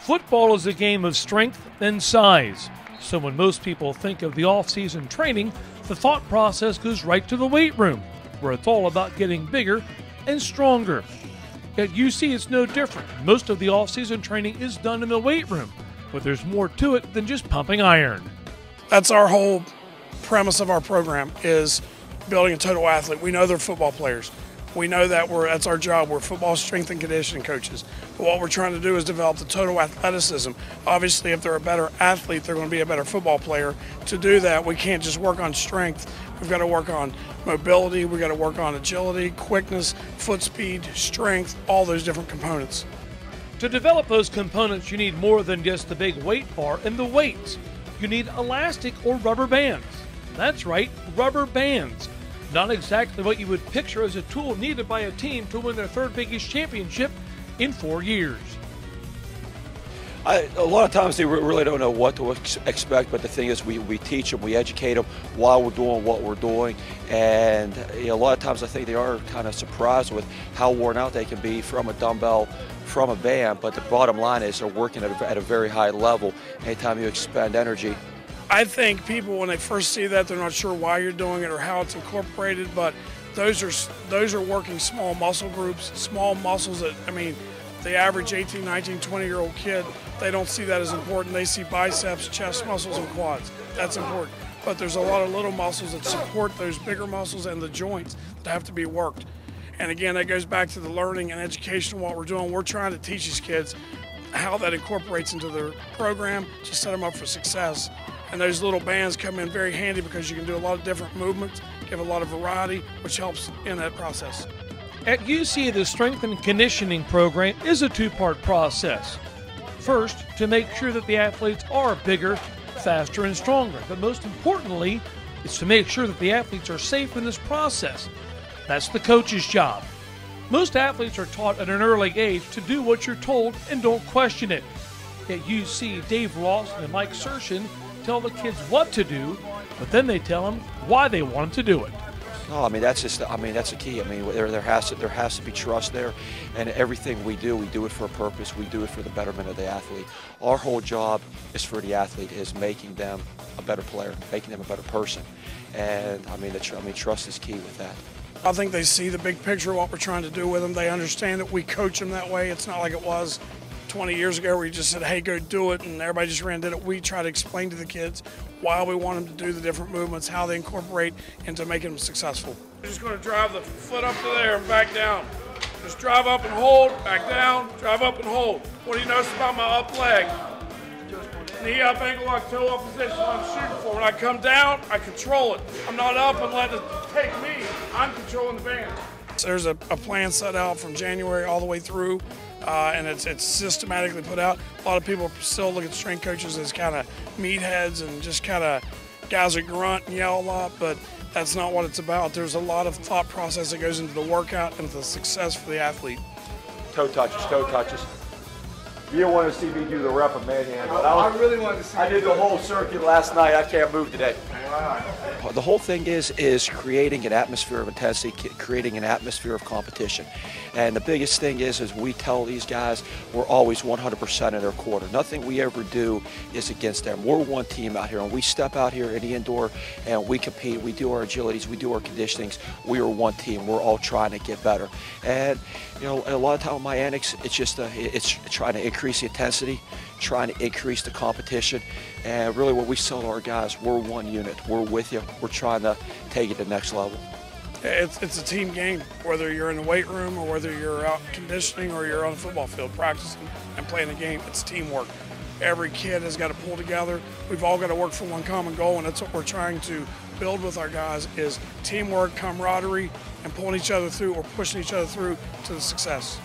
Football is a game of strength and size. So when most people think of the off-season training, the thought process goes right to the weight room, where it's all about getting bigger and stronger. At UC, it's no different. Most of the off-season training is done in the weight room, but there's more to it than just pumping iron. That's our whole premise of our program, is building a total athlete. We know they're football players. We know that that's our job. We're football strength and conditioning coaches. But what we're trying to do is develop the total athleticism. Obviously, if they're a better athlete, they're going to be a better football player. To do that, we can't just work on strength. We've got to work on mobility. We've got to work on agility, quickness, foot speed, strength, all those different components. To develop those components, you need more than just the big weight bar and the weights. You need elastic or rubber bands. That's right, rubber bands. Not exactly what you would picture as a tool needed by a team to win their third biggest championship in 4 years. A lot of times they really don't know what to expect, but the thing is we teach them, we educate them while we're doing what we're doing, and a lot of times I think they are kind of surprised with how worn out they can be from a dumbbell, from a band, but the bottom line is they're working at a very high level anytime you expend energy. I think people, when they first see that, they're not sure why you're doing it or how it's incorporated, but those are working small muscle groups, small muscles that, I mean, the average 18, 19, 20-year-old kid, they don't see that as important. They see biceps, chest muscles, and quads. That's important. But there's a lot of little muscles that support those bigger muscles and the joints that have to be worked. And again, that goes back to the learning and education of what we're doing. We're trying to teach these kids how that incorporates into their program to set them up for success. And those little bands come in very handy because you can do a lot of different movements, give a lot of variety, which helps in that process. At UC, the strength and conditioning program is a two-part process. First, to make sure that the athletes are bigger, faster, and stronger. But most importantly, is to make sure that the athletes are safe in this process. That's the coach's job. Most athletes are taught at an early age to do what you're told and don't question it. At UC, Dave Ross and Mike Sershin tell the kids what to do, but then they tell them why they want them to do it. No, I mean that's the key. I mean there has to be trust there, and everything we do it for a purpose. We do it for the betterment of the athlete. Our whole job is for the athlete, is making them a better player, making them a better person, and trust is key with that. I think they see the big picture of what we're trying to do with them. They understand that we coach them that way. It's not like it was 20 years ago where you just said, hey, go do it, and everybody just ran and did it. We try to explain to the kids why we want them to do the different movements, how they incorporate into making them successable. You're just going to drive the foot up to there and back down. Just drive up and hold, back down, drive up and hold. What do you notice about my up leg? Knee up, ankle lock, toe up position I'm shooting for. When I come down, I control it. I'm not up and letting it take me. I'm controlling the band. So there's a plan set out from January all the way through, and it's systematically put out. A lot of people still look at strength coaches as kind of meatheads and just kind of guys that grunt and yell a lot, but that's not what it's about. There's a lot of thought process that goes into the workout and the success for the athlete. Toe touches, toe touches. You don't want to see me do the rep of manhand, but I really wanted to see. I did the whole circuit last night. I can't move today. Wow. The whole thing is creating an atmosphere of intensity, creating an atmosphere of competition. And the biggest thing is we tell these guys we're always 100% in their corner. Nothing we ever do is against them. We're one team out here, and we step out here in the indoor and we compete. We do our agilities, we do our conditionings. We are one team. We're all trying to get better. And you know, a lot of time my annex, it's just it's trying to increase the intensity, trying to increase the competition, and really what we tell our guys, we're one unit. We're with you. We're trying to take it to the next level. It's a team game, whether you're in the weight room or whether you're out conditioning or you're on the football field practicing and playing a game. It's teamwork. Every kid has got to pull together. We've all got to work for one common goal, and that's what we're trying to build with our guys, is teamwork, camaraderie, and pulling each other through or pushing each other through to the success.